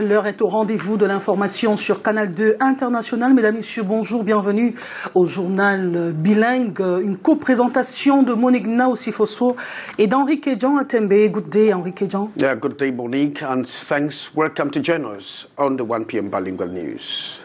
L'heure est au rendez-vous de l'information sur Canal 2 International. Mesdames, Messieurs, bonjour, bienvenue au journal bilingue. Une co-présentation de Monique Naosifoso et d'Henrique Jean Atembe. Good day, Henrique Jean. Yeah, good day, Monique, and thanks. Welcome to join us on the 1 p.m. Bilingual News.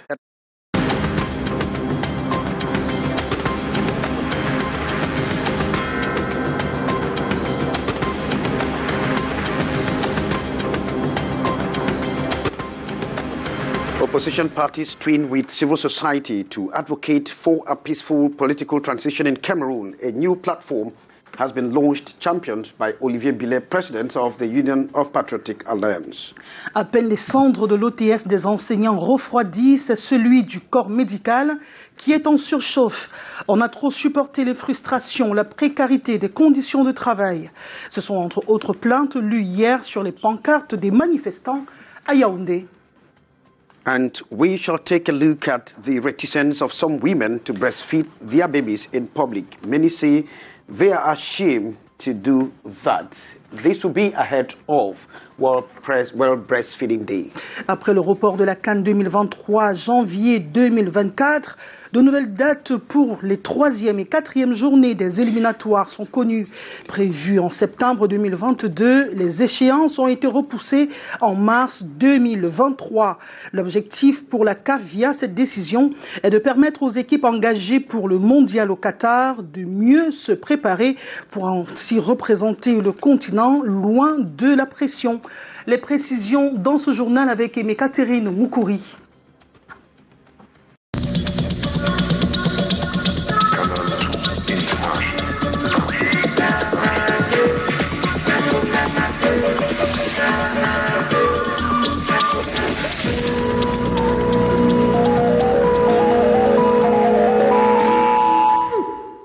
Opposition parties twin with civil society to advocate for a peaceful political transition in Cameroon. A new platform has been launched, championed by Olivier Billet, president of the Union of Patriotic Alliance. À peine les cendres de l'OTS des enseignants refroidis, c'est celui du corps médical qui est en surchauffe. On a trop supporté les frustrations, la précarité des conditions de travail. Ce sont entre autres plaintes lues hier sur les pancartes des manifestants à Yaoundé. And we shall take a look at the reticence of some women to breastfeed their babies in public. Many say they are ashamed to do that. This will be ahead of World Breastfeeding Day. Après le report de la CAN 2023 janvier 2024, de nouvelles dates pour les 3e et 4e journées des éliminatoires sont connues. Prévues en septembre 2022, les échéances ont été repoussées en mars 2023. L'objectif pour la CAF via cette décision est de permettre aux équipes engagées pour le mondial au Qatar de mieux se préparer pour ainsi représenter le continent loin de la pression. Les précisions dans ce journal avec Aimé Catherine Moukouri.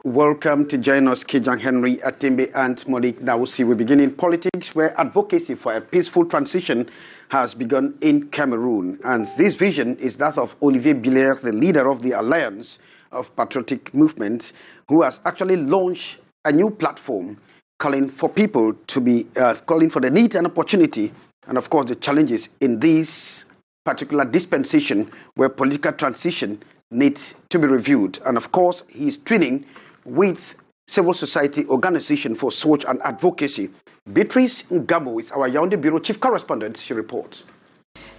Welcome to join us, Kijang Henry Atembe and Monique Naosi. We begin in politics, where advocacy for a peaceful transition has begun in Cameroon. And this vision is that of Olivier Billet, the leader of the Alliance of Patriotic Movement, who has actually launched a new platform calling for people to be, calling for the need and opportunity, and of course the challenges in this particular dispensation where political transition needs to be reviewed. And of course, he is twinning with civil society organization for such an advocacy. Beatrice Ngabo is our Yaoundé Bureau Chief Correspondent. She reports.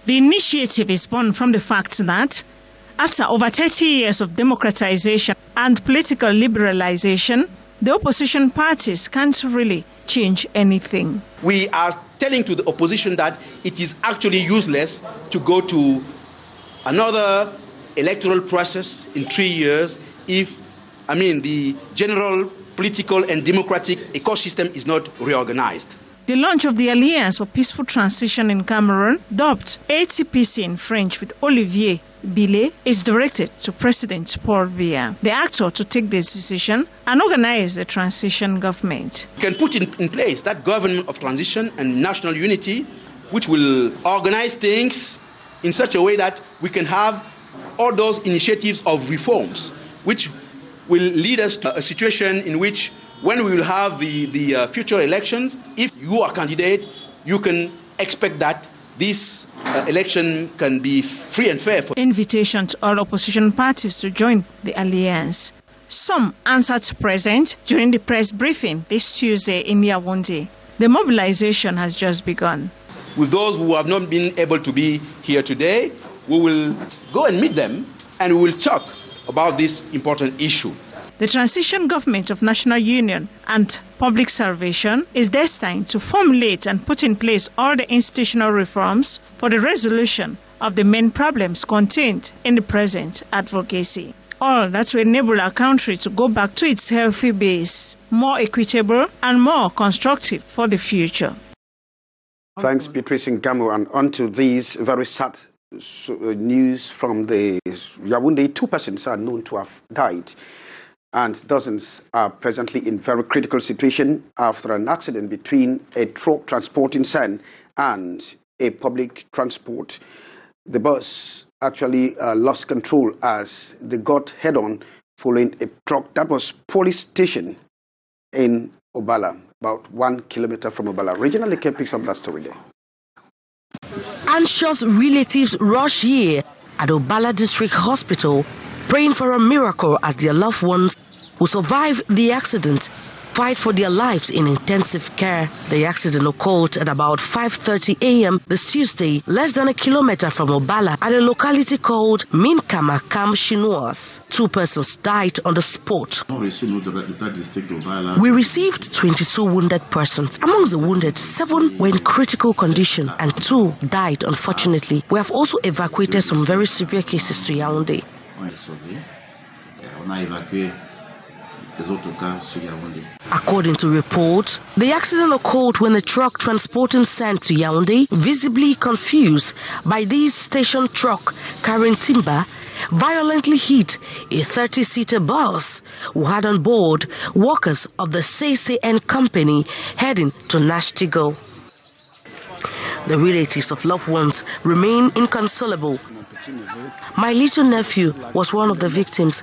The initiative is born from the fact that after over 30 years of democratization and political liberalization, the opposition parties can't really change anything. We are telling to the opposition that it is actually useless to go to another electoral process in 3 years if the general political and democratic ecosystem is not reorganized. The launch of the Alliance for Peaceful Transition in Cameroon, dubbed ATPC in French with Olivier Billet, is directed to President Paul Biya, the actor to take this decision and organize the transition government. We can put in place that government of transition and national unity, which will organize things in such a way that we can have all those initiatives of reforms, which will lead us to a situation in which when we will have the future elections, if you are a candidate, you can expect that this election can be free and fair. Invitation to all opposition parties to join the alliance. Some answered present during the press briefing this Tuesday in Yaoundé. The mobilization has just begun. With those who have not been able to be here today, we will go and meet them and we will talk about this important issue. The transition government of national union and public salvation is destined to formulate and put in place all the institutional reforms for the resolution of the main problems contained in the present advocacy. All that will enable our country to go back to its healthy base, more equitable and more constructive for the future. Thanks, Beatrice Ngamo. And on to these very sad news from the Yaoundé. 2 persons are known to have died, and dozens are presently in very critical situation after an accident between a truck transporting sand and a public transport. The bus actually lost control as they got head-on following a truck that was police station in Obala, about 1 kilometer from Obala. Regional Leke picks up that story there. Anxious relatives rush here at Obala District Hospital, praying for a miracle as their loved ones who survived the accident fight for their lives in intensive care. The accident occurred at about 5:30 a.m. this Tuesday, less than a kilometer from Obala, at a locality called Minkama Kam Chinois. 2 persons died on the spot. We received 22 wounded persons. Amongst the wounded, 7 were in critical condition and 2 died, unfortunately. We have also evacuated some very severe cases to Yaoundé. According to reports, the accident occurred when a truck transporting sand to Yaoundé, visibly confused by this station truck carrying timber, violently hit a 30-seater bus who had on board workers of the CCN company heading to Nashtigo. The relatives of loved ones remain inconsolable. My little nephew was one of the victims.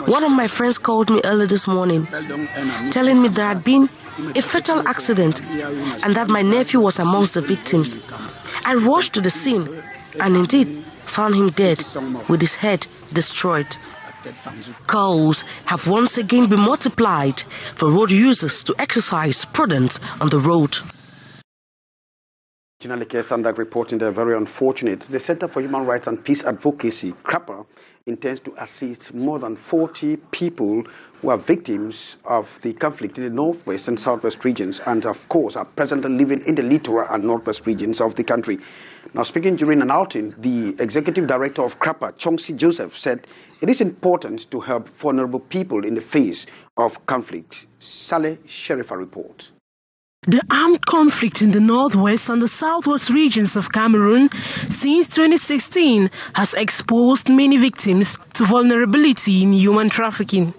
One of my friends called me early this morning, telling me there had been a fatal accident and that my nephew was amongst the victims. I rushed to the scene and indeed found him dead with his head destroyed. Calls have once again been multiplied for road users to exercise prudence on the road. Chinalike Thandak reporting they're very unfortunate. The Center for Human Rights and Peace Advocacy, CRAPA, intends to assist more than 40 people who are victims of the conflict in the northwest and southwest regions and, of course, are presently living in the littoral and northwest regions of the country. Now, speaking during an outing, the executive director of CRAPA, Chongsi Joseph, said it is important to help vulnerable people in the face of conflict. Saleh Sherifa reports. The armed conflict in the northwest and the southwest regions of Cameroon since 2016 has exposed many victims to vulnerability in human trafficking.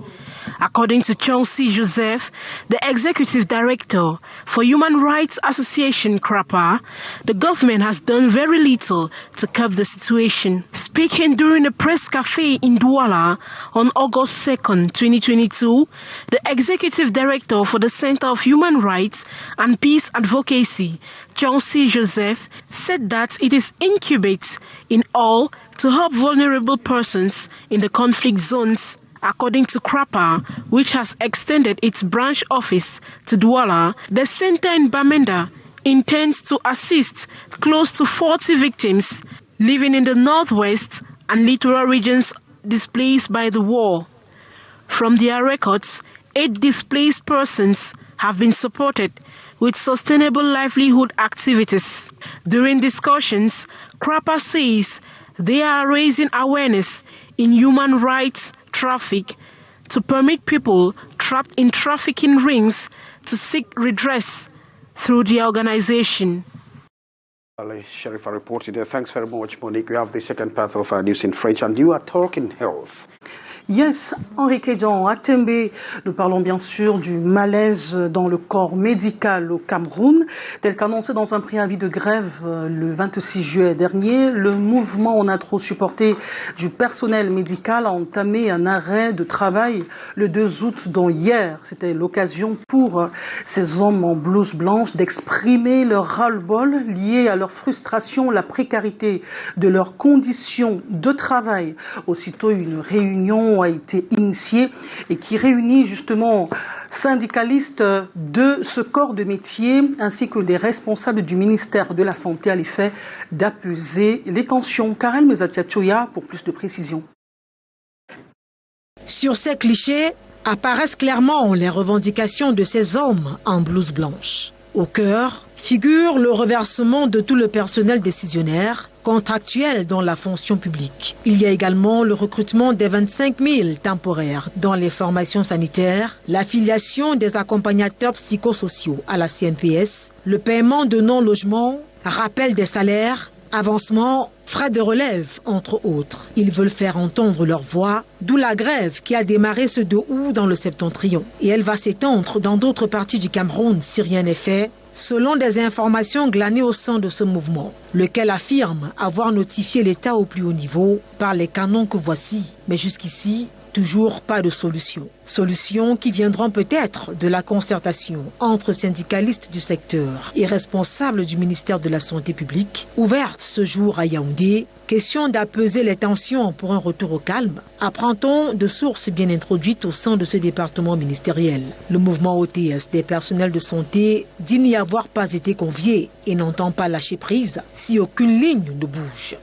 According to Chongsi Joseph, the executive director for Human Rights Association CRAPA, the government has done very little to curb the situation. Speaking during a press cafe in Douala on August 2nd, 2022, the executive director for the Center of Human Rights and Peace Advocacy, Chongsi Joseph, said that it is incumbent in all to help vulnerable persons in the conflict zones. According to CRAPA, which has extended its branch office to Douala, the center in Bamenda intends to assist close to 40 victims living in the northwest and littoral regions displaced by the war. From their records, 8 displaced persons have been supported with sustainable livelihood activities. During discussions, CRAPA says they are raising awareness in human rights traffic to permit people trapped in trafficking rings to seek redress through the organization. Sherifa reported there. Thanks very much, Monique. We have the second part of our news in French, and you are talking health. Yes, Henri Kédian, à Tembe, nous parlons bien sûr du malaise dans le corps médical au Cameroun. Tel qu'annoncé dans un préavis de grève le 26 juillet dernier, le mouvement On a trop supporté du personnel médical a entamé un arrêt de travail le 2 août, dont hier. C'était l'occasion pour ces hommes en blouse blanche d'exprimer leur ras-le-bol lié à leur frustration, la précarité de leurs conditions de travail. Aussitôt, une réunion a été initié et qui réunit justement syndicalistes de ce corps de métier ainsi que les responsables du ministère de la Santé à l'effet d'apaiser les tensions. Karel Mezatiachoya pour plus de précisions. Sur ces clichés apparaissent clairement les revendications de ces hommes en blouse blanche. Au cœur figure le reversement de tout le personnel décisionnaire contractuels dans la fonction publique. Il y a également le recrutement des 25 000 temporaires dans les formations sanitaires, l'affiliation des accompagnateurs psychosociaux à la CNPS, le paiement de non-logement, rappel des salaires, avancement, frais de relève, entre autres. Ils veulent faire entendre leur voix, d'où la grève qui a démarré ce 2 août dans le Septentrion. Et elle va s'étendre dans d'autres parties du Cameroun si rien n'est fait, selon des informations glanées au sein de ce mouvement, lequel affirme avoir notifié l'État au plus haut niveau par les canons que voici. Mais jusqu'ici, toujours pas de solution. Solutions qui viendront peut-être de la concertation entre syndicalistes du secteur et responsables du ministère de la Santé publique, ouverte ce jour à Yaoundé. Question d'apaiser les tensions pour un retour au calme, apprend-on de sources bien introduites au sein de ce département ministériel. Le mouvement OTS des personnels de santé dit n'y avoir pas été convié et n'entend pas lâcher prise si aucune ligne ne bouge.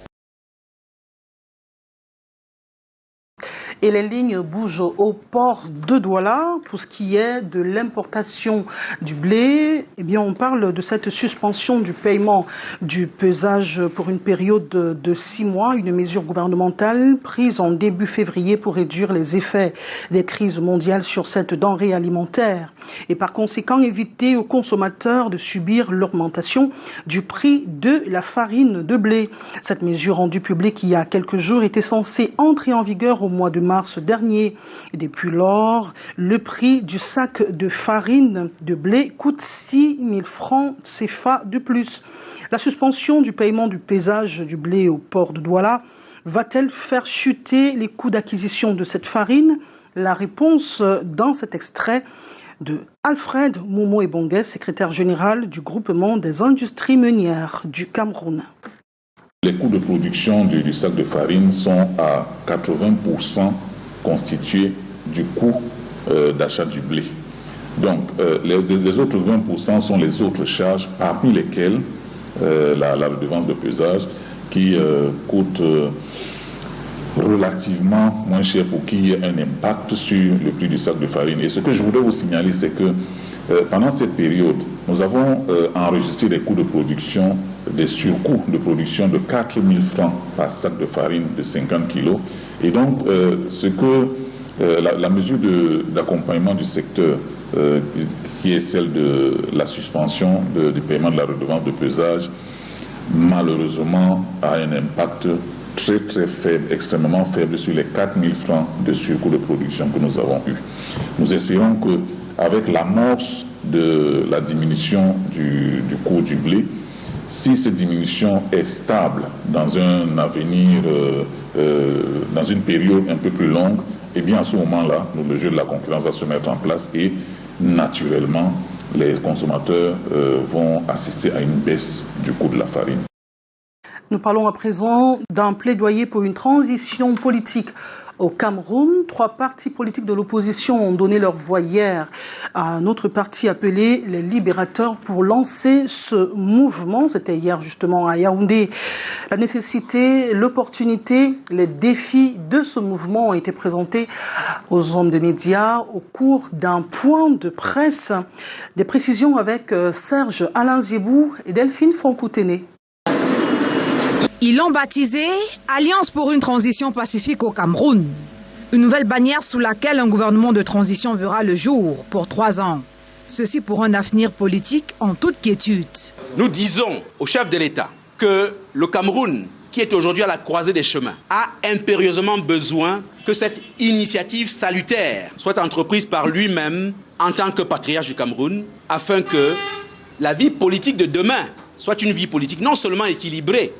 Et les lignes bougent au port de Douala. Pour ce qui est de l'importation du blé, eh bien, on parle de cette suspension du paiement du pesage pour une période de 6 mois, une mesure gouvernementale prise en début février pour réduire les effets des crises mondiales sur cette denrée alimentaire et par conséquent éviter aux consommateurs de subir l'augmentation du prix de la farine de blé. Cette mesure rendue publique il y a quelques jours était censée entrer en vigueur au mois de mars dernier. Et depuis lors, le prix du sac de farine de blé coûte 6 000 francs CFA de plus. La suspension du paiement du pesage du blé au port de Douala va-t-elle faire chuter les coûts d'acquisition de cette farine? La réponse dans cet extrait de Alfred Momo Ebongue, secrétaire général du groupement des industries meunières du Cameroun. Les coûts de production du sac de farine sont à 80% constitués du coût d'achat du blé. Donc, les autres 20% sont les autres charges, parmi lesquelles la redevance de pesage qui coûte relativement moins cher pour qu'il y ait un impact sur le prix du sac de farine. Et ce que je voudrais vous signaler, c'est que pendant cette période, nous avons enregistré des coûts de production, des surcoûts de production de 4 000 francs par sac de farine de 50 kilos. Et donc, la mesure d'accompagnement du secteur, qui est celle de la suspension du paiement de la redevance de pesage, malheureusement a un impact très très faible, extrêmement faible sur les 4 000 francs de surcoût de production que nous avons eu. Nous espérons qu'avec l'amorce de la diminution du cours du blé, si cette diminution est stable dans un avenir, dans une période un peu plus longue, eh bien à ce moment-là, le jeu de la concurrence va se mettre en place et naturellement, les consommateurs vont assister à une baisse du coût de la farine. Nous parlons à présent d'un plaidoyer pour une transition politique au Cameroun. 3 partis politiques de l'opposition ont donné leur voix hier à un autre parti appelé les Libérateurs pour lancer ce mouvement. C'était hier justement à Yaoundé. La nécessité, l'opportunité, les défis de ce mouvement ont été présentés aux hommes de médias au cours d'un point de presse. Des précisions avec Serge Alain Ziebou et Delphine Fonkouténé. Ils l'ont baptisé Alliance pour une transition pacifique au Cameroun. Une nouvelle bannière sous laquelle un gouvernement de transition verra le jour pour 3 ans. Ceci pour un avenir politique en toute quiétude. Nous disons au chef de l'État que le Cameroun, qui est aujourd'hui à la croisée des chemins, a impérieusement besoin que cette initiative salutaire soit entreprise par lui-même en tant que patriarche du Cameroun, afin que la vie politique de demain soit une vie politique non seulement équilibrée,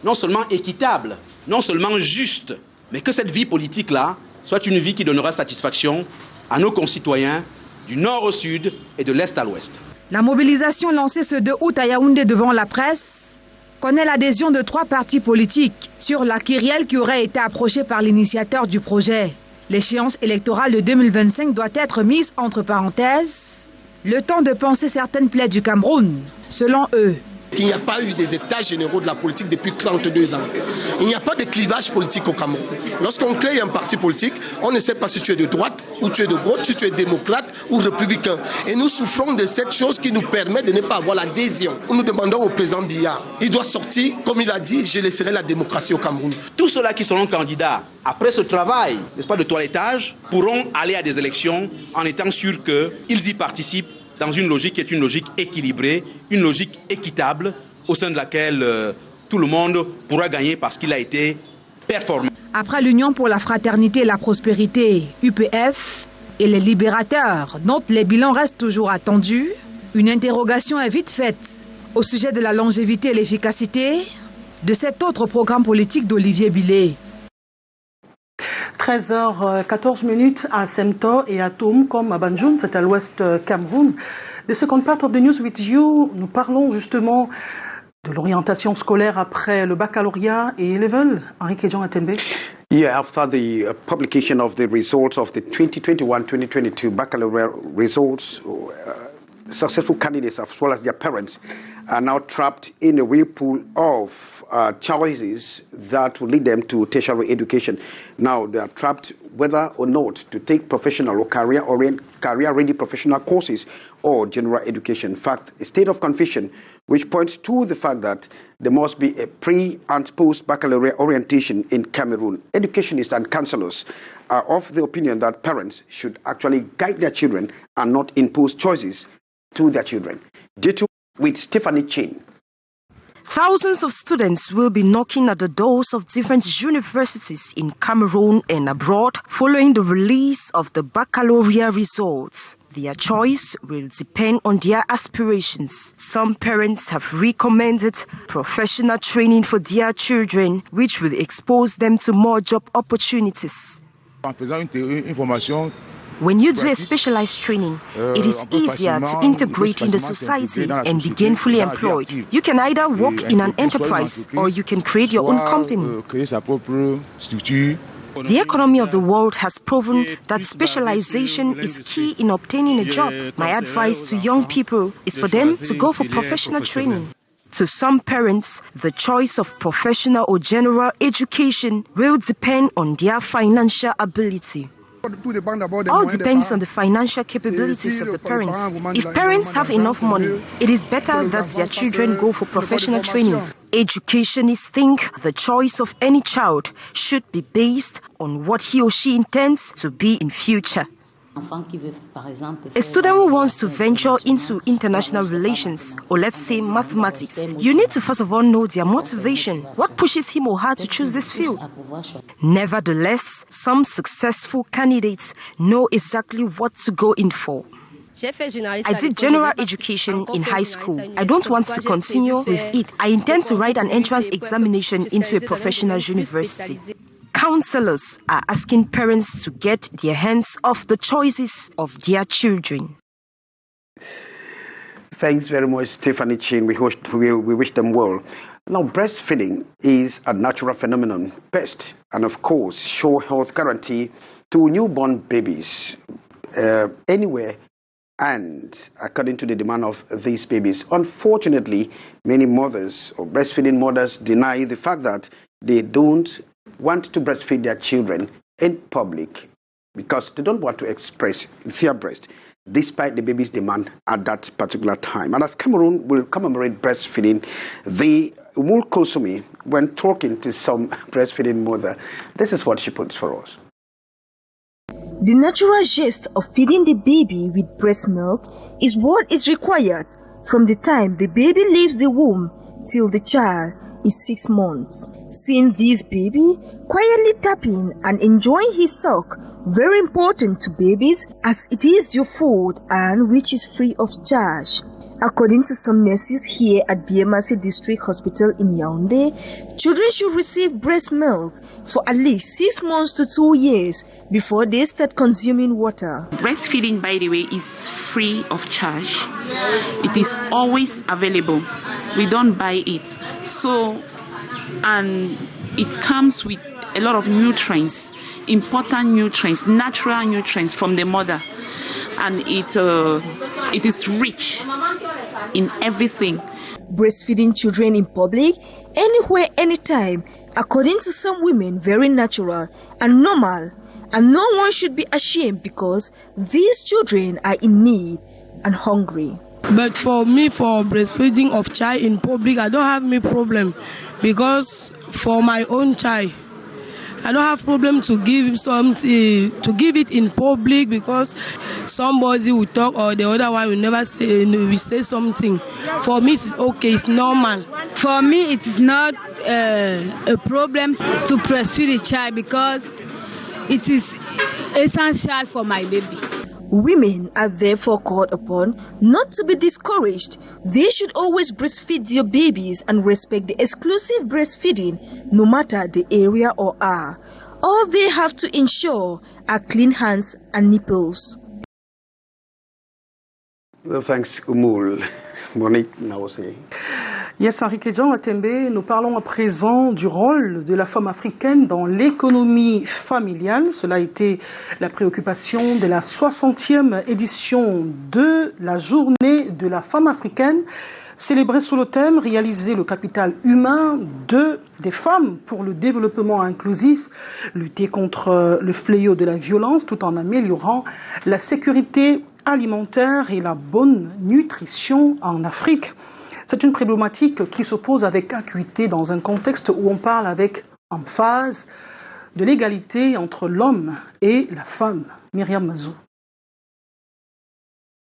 non seulement équitable, non seulement juste, mais que cette vie politique-là soit une vie qui donnera satisfaction à nos concitoyens du nord au sud et de l'est à l'ouest. La mobilisation lancée ce 2 août à Yaoundé devant la presse connaît l'adhésion de 3 partis politiques sur la kyrielle qui aurait été approchée par l'initiateur du projet. L'échéance électorale de 2025 doit être mise entre parenthèses, le temps de penser certaines plaies du Cameroun, selon eux. Il n'y a pas eu des états généraux de la politique depuis 32 ans. Il n'y a pas de clivage politique au Cameroun. Lorsqu'on crée un parti politique, on ne sait pas si tu es de droite ou tu es de gauche, si tu es démocrate ou républicain. Et nous souffrons de cette chose qui nous permet de ne pas avoir l'adhésion. Nous demandons au président Biya, il doit sortir, comme il a dit, je laisserai la démocratie au Cameroun. Tous ceux-là qui seront candidats, après ce travail, n'est-ce pas, de toilettage, pourront aller à des élections en étant sûrs qu'ils y participent dans une logique qui est une logique équilibrée, une logique équitable, au sein de laquelle tout le monde pourra gagner parce qu'il a été performant. Après l'Union pour la fraternité et la prospérité, UPF, et les Libérateurs, dont les bilans restent toujours attendus, une interrogation est vite faite au sujet de la longévité et l'efficacité de cet autre programme politique d'Olivier Billet. 13h14 à Semto et à Toum, comme à Banjul, c'est à l'ouest Cameroun. The second part of the news with you, nous parlons justement de l'orientation scolaire après le baccalauréat et A-level. Henri Kedjan Atembe. Yeah, after the publication of the results of the 2021-2022 baccalaureate results, successful candidates as well as their parents are now trapped in a whirlpool of choices that will lead them to tertiary education. Now they are trapped whether or not to take professional or career-ready professional courses or general education. In fact, a state of confusion which points to the fact that there must be a pre- and post-baccalaureate orientation in Cameroon. Educationists and counselors are of the opinion that parents should actually guide their children and not impose choices to their children. Dito with Stephanie Chin. Thousands of students will be knocking at the doors of different universities in Cameroon and abroad following the release of the baccalaureate results. Their choice will depend on their aspirations. Some parents have recommended professional training for their children, which will expose them to more job opportunities. When you do a specialized training, it is easier to integrate in the society and be gainfully employed. You can either work in an enterprise or you can create your own company. The economy of the world has proven that specialization is key in obtaining a job. My advice to young people is for them to go for professional training. To some parents, the choice of professional or general education will depend on their financial ability. All depends on the financial capabilities of the parents. If parents have enough money, it is better that their children go for professional training. Educationists think the choice of any child should be based on what he or she intends to be in future. A student who wants to venture into international relations, or let's say mathematics, you need to first of all know their motivation. What pushes him or her to choose this field? Nevertheless, some successful candidates know exactly what to go in for. I did general education in high school. I don't want to continue with it. I intend to write an entrance examination into a professional university. Counselors are asking parents to get their hands off the choices of their children. Thanks very much, Stephanie Chin. We wish them well. Now, breastfeeding is a natural phenomenon, best, and of course, sure health guarantee to newborn babies anywhere and according to the demand of these babies. Unfortunately, many mothers or breastfeeding mothers deny the fact that they don't want to breastfeed their children in public because they don't want to express their breast despite the baby's demand at that particular time. And as Cameroon will commemorate breastfeeding, the Umul Kulsumi, when talking to some breastfeeding mother, this is what she puts for us. The natural gist of feeding the baby with breast milk is what is required from the time the baby leaves the womb till the child is 6 months. Seeing this baby quietly tapping and enjoying his suck, very important to babies as it is your food and which is free of charge. According to some nurses here at BMRC District Hospital in Yaoundé, children should receive breast milk for at least 6 months to 2 years before they start consuming water. Breastfeeding, by the way, is free of charge. It is always available. We don't buy it. And it comes with a lot of nutrients, important nutrients, natural nutrients from the mother. And it is rich in everything. Breastfeeding children in public, anywhere, anytime, according to some women, very natural and normal. And no one should be ashamed because these children are in need and hungry. But for me, for breastfeeding of child in public, I don't have any problem because for my own child, I don't have problem to give him something, to give it in public because somebody will talk or the other one will never say, will say something. For me, it's okay, it's normal. For me, it is not a problem to breastfeed a child because it is essential for my baby. Women are therefore called upon not to be discouraged. They should always breastfeed their babies and respect the exclusive breastfeeding no matter the area or hour. All they have to ensure are clean hands and nipples. Well, thanks, Oumoul. Monique Naosé. Yes, Henrique Jean Atembe, nous parlons à présent du rôle de la femme africaine dans l'économie familiale. Cela a été la préoccupation de la 60e édition de la journée de la femme africaine, célébrée sous le thème « Réaliser le capital humain des femmes pour le développement inclusif, lutter contre le fléau de la violence tout en améliorant la sécurité alimentaire et la bonne nutrition en Afrique ». C'est une problématique qui se pose avec acuité dans un contexte où on parle avec emphase de l'égalité entre l'homme et la femme. Myriam Mazou.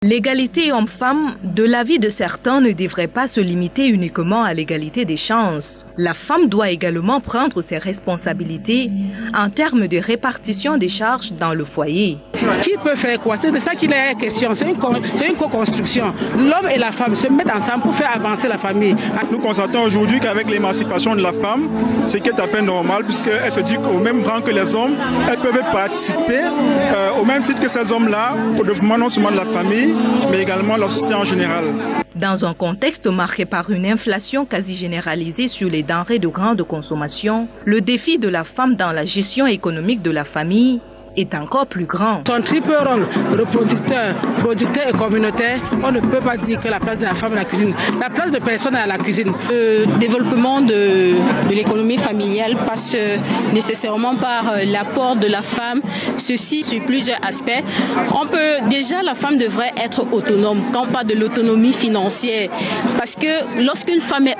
L'égalité homme-femme, de l'avis de certains, ne devrait pas se limiter uniquement à l'égalité des chances. La femme doit également prendre ses responsabilités en termes de répartition des charges dans le foyer. Qui peut faire quoi? C'est de ça qu'il est question. C'est une co-construction. L'homme et la femme se mettent ensemble pour faire avancer la famille. Nous constatons aujourd'hui qu'avec l'émancipation de la femme, c'est tout à fait normal puisqu'elle se dit qu'au même rang que les hommes, elles peuvent participer au même titre que ces hommes-là au développement non seulement de la famille, mais également la société en général. Dans un contexte marqué par une inflation quasi généralisée sur les denrées de grande consommation, le défi de la femme dans la gestion économique de la famille est encore plus grand. Son triple rôle, reproducteur, producteur et communautaire, on ne peut pas dire que la place de la femme est à la cuisine. La place de personne est à la cuisine. Le développement de l'économie familiale passe nécessairement par l'apport de la femme, ceci sur plusieurs aspects. La femme devrait être autonome, quand on parle de l'autonomie financière, parce que lorsqu'une femme est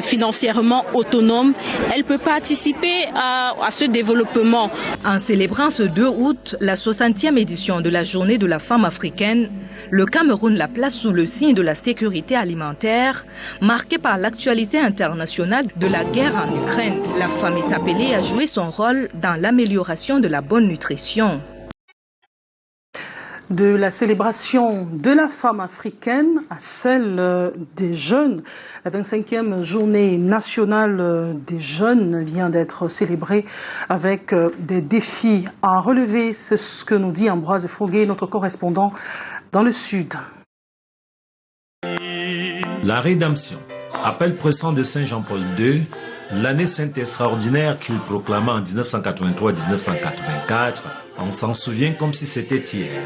financièrement autonome, elle peut participer à ce développement. En célébrant ce 2 août, la 60e édition de la journée de la femme africaine, le Cameroun la place sous le signe de la sécurité alimentaire, marquée par l'actualité internationale de la guerre en Ukraine. La femme est appelée à jouer son rôle dans l'amélioration de la bonne nutrition. De la célébration de la femme africaine à celle des jeunes. La 25e journée nationale des jeunes vient d'être célébrée avec des défis à relever. C'est ce que nous dit Ambroise Foguet, notre correspondant dans le Sud. La rédemption, appel pressant de Saint Jean-Paul II, l'année sainte extraordinaire qu'il proclama en 1983-1984, on s'en souvient comme si c'était hier.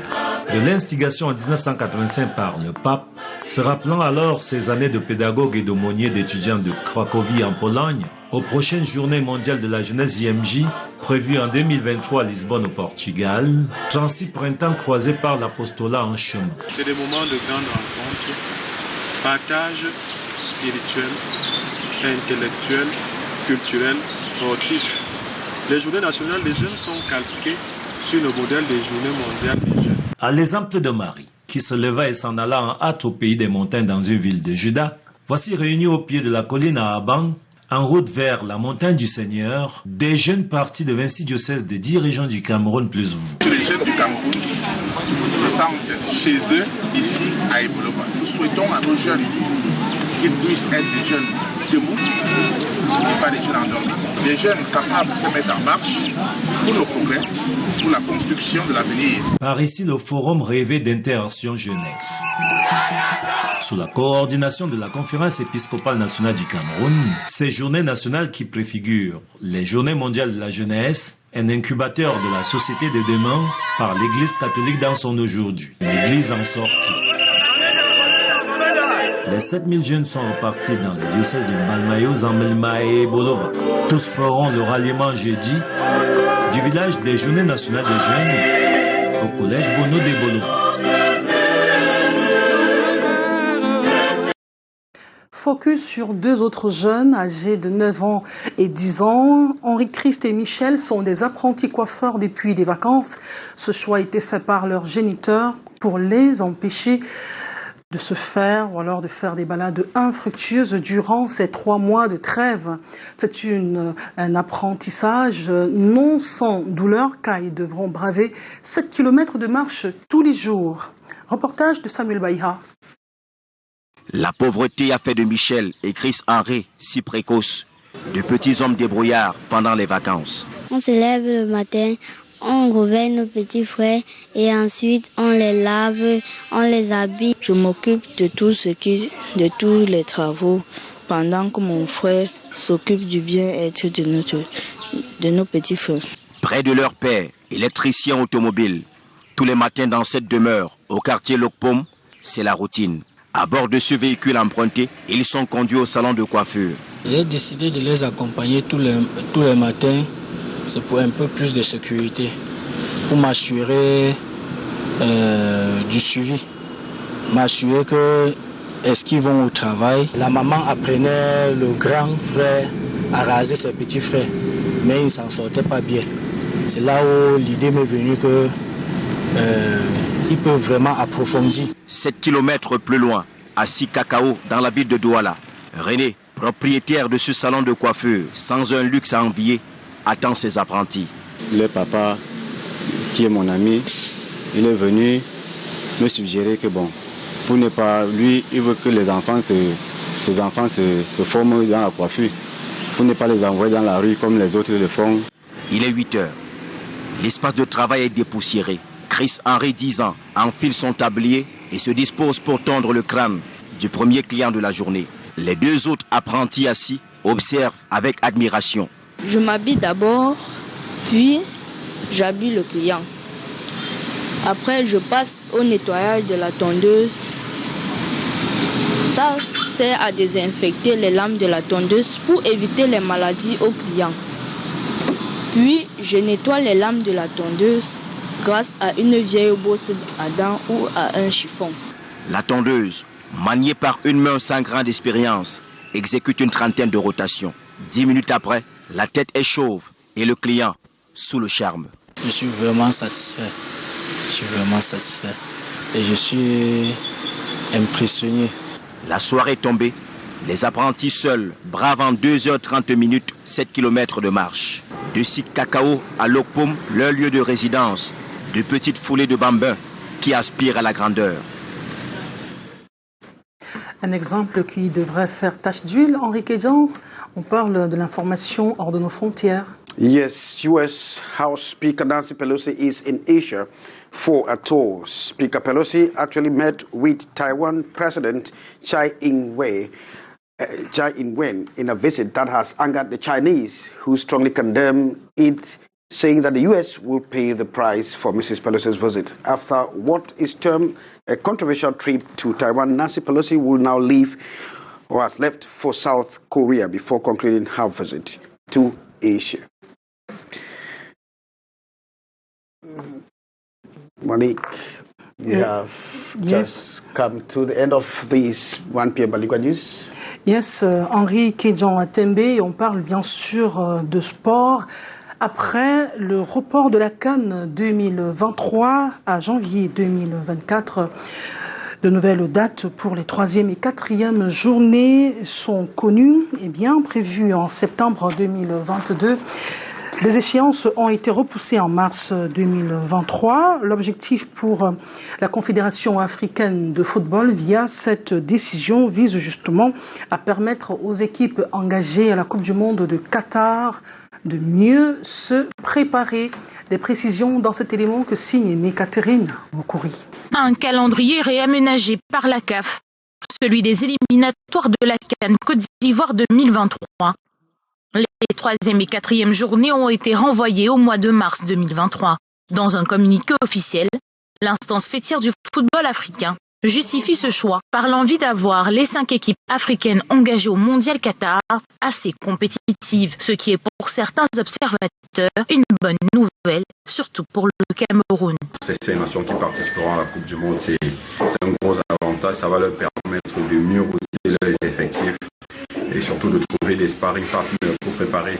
De l'instigation en 1985 par le pape, se rappelant alors ces années de pédagogue et d'aumônier d'étudiants de Cracovie en Pologne, aux prochaines journées mondiales de la jeunesse IMJ, prévues en 2023 à Lisbonne au Portugal, 36 printemps croisés par l'apostolat en chemin. C'est des moments de grande rencontre, partage spirituel, intellectuel, culturel, sportif. Les journées nationales des jeunes sont calquées sur le modèle des journées mondiales des jeunes. À l'exemple de Marie, qui se leva et s'en alla en hâte au pays des montagnes dans une ville de Juda, voici réunis au pied de la colline à Abang, en route vers la montagne du Seigneur, des jeunes partis de 26 diocèses des 10 régions du Cameroun plus vous. Les jeunes du Cameroun se sentent chez eux, ici, à Ebolova. Nous souhaitons à nos jeunes qu'ils puissent être des jeunes debout et pas des jeunes endormis. Des jeunes capables de se mettre en marche pour le progrès, pour la construction de l'avenir. Par ici, le forum rêvé d'interaction jeunesse. Sous la coordination de la Conférence épiscopale nationale du Cameroun, ces journées nationales qui préfigurent les Journées mondiales de la jeunesse, un incubateur de la société de demain par l'Église catholique dans son aujourd'hui, l'Église en sortie. Les 7000 jeunes sont repartis dans les diocèses de Malmayo, Zambelma et Bolova. Tous feront le ralliement jeudi du village des Journées nationales des jeunes au collège Bono de Bolova. Focus sur 2 autres jeunes âgés de 9 ans et 10 ans. Henri Christ et Michel sont des apprentis coiffeurs depuis les vacances. Ce choix a été fait par leurs géniteurs pour les empêcher de se faire ou alors de faire des balades infructueuses durant ces 3 mois de trêve. C'est un apprentissage non sans douleur car ils devront braver 7 km de marche tous les jours. Reportage de Samuel Baïha. La pauvreté a fait de Michel et Chris Henry si précoces. De petits hommes débrouillards pendant les vacances. On se lève le matin, on réveille nos petits frères et ensuite on les lave, on les habille. Je m'occupe de de tous les travaux pendant que mon frère s'occupe du bien-être de nos petits frères. Près de leur père, électricien automobile, tous les matins dans cette demeure au quartier Lokpom, c'est la routine. À bord de ce véhicule emprunté, ils sont conduits au salon de coiffure. J'ai décidé de les accompagner tous les matins. C'est pour un peu plus de sécurité, pour m'assurer du suivi, m'assurer que est-ce qu'ils vont au travail. La maman apprenait le grand frère à raser ses petits frères, mais ils ne s'en sortaient pas bien. C'est là où l'idée m'est venue que ils peuvent vraiment approfondir. 7 km plus loin, à Sikakao, dans la ville de Douala, René, propriétaire de ce salon de coiffure, sans un luxe à envier, attend ses apprentis. Le papa, qui est mon ami, il est venu me suggérer que bon, pour ne pas, lui, il veut que ses enfants se forment dans la coiffure, pour ne pas les envoyer dans la rue comme les autres le font. Il est 8 heures. L'espace de travail est dépoussiéré. Chris Henry, 10 ans, enfile son tablier et se dispose pour tondre le crâne du premier client de la journée. Les deux autres apprentis assis observent avec admiration. Je m'habille d'abord, puis j'habille le client. Après, je passe au nettoyage de la tondeuse. Ça sert à désinfecter les lames de la tondeuse pour éviter les maladies aux clients. Puis, je nettoie les lames de la tondeuse grâce à une vieille brosse à dents ou à un chiffon. La tondeuse, maniée par une main sans grain d'expérience, exécute une trentaine de rotations. 10 minutes après, la tête est chauve et le client sous le charme. Je suis vraiment satisfait. Et je suis impressionné. La soirée est tombée. Les apprentis seuls bravent en 2h30 7 km de marche. De Sikakao à Lokpom, leur lieu de résidence, de petites foulées de bambins qui aspirent à la grandeur. Un exemple qui devrait faire tache d'huile, Henri Kedjan. On parle de l'information hors de nos frontières. Yes, U.S. House Speaker Nancy Pelosi is in Asia for a tour. Speaker Pelosi actually met with Taiwan President Tsai Ing-wen in a visit that has angered the Chinese, who strongly condemn it, saying that the U.S. will pay the price for Mrs. Pelosi's visit. After what is termed a controversial trip to Taiwan, Nancy Pelosi will now leave or has left for South Korea before concluding her visit to Asia. Monique, we have just come to the end of this 1 p.m. Baligua News. Yes, Henri Kedjan Atembe, on parle bien sûr de sport. Après le report de la CAN 2023 à janvier 2024, de nouvelles dates pour les 3e et 4e journées sont connues et bien prévues en septembre 2022. Les échéances ont été repoussées en mars 2023. L'objectif pour la Confédération africaine de football via cette décision vise justement à permettre aux équipes engagées à la Coupe du Monde de Qatar de mieux se préparer. Des précisions dans cet élément que signe Catherine Moukouri. Un calendrier réaménagé par la CAF, celui des éliminatoires de la CAN Côte d'Ivoire 2023. Les 3e et 4e journées ont été renvoyées au mois de mars 2023. Dans un communiqué officiel, l'instance fêtière du football africain justifie ce choix par l'envie d'avoir les 5 équipes africaines engagées au Mondial Qatar assez compétitives, ce qui est pour certains observateurs une bonne nouvelle, surtout pour le Cameroun. Ces 5 nations qui participeront à la Coupe du Monde, c'est un gros avantage. Ça va leur permettre de mieux rouler leurs effectifs et surtout de trouver des sparring partners pour préparer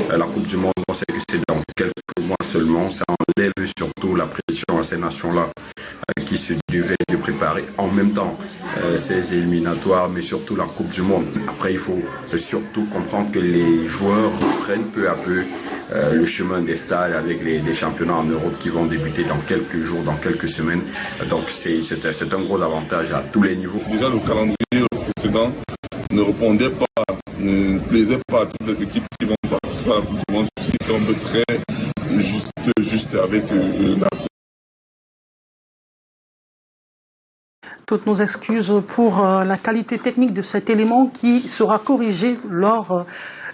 la Coupe du Monde. On sait que c'est dans quelques mois seulement. Ça enlève surtout la pression à ces nations-là qui se devaient de préparer en même temps ces éliminatoires, mais surtout la Coupe du Monde. Après, il faut surtout comprendre que les joueurs reprennent peu à peu le chemin des stades avec les championnats en Europe qui vont débuter dans quelques jours, dans quelques semaines. Donc c'est un gros avantage à tous les niveaux. Déjà, le calendrier précédent ne répondait pas plaisait pas à toutes les équipes qui vont participer à la Coupe du Monde, qui semble très juste avec la. Toutes nos excuses pour la qualité technique de cet élément qui sera corrigé lors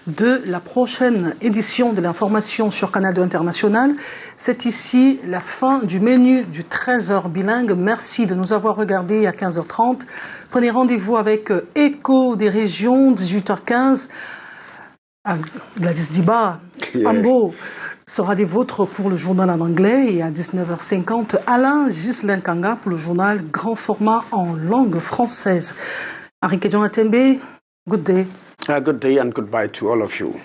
de la prochaine édition de l'information sur Canal 2 International. C'est ici la fin du menu du 13h bilingue. Merci de nous avoir regardés à 15h30. Prenez rendez-vous avec Écho des régions, 18h15. Gladys Diba, Ambo sera des vôtres pour le journal en anglais, et à 19h50, Alain Ghislain Kanga pour le journal grand format en langue française. Henri Kedjon Atembe, good day. Good day and goodbye to all of you.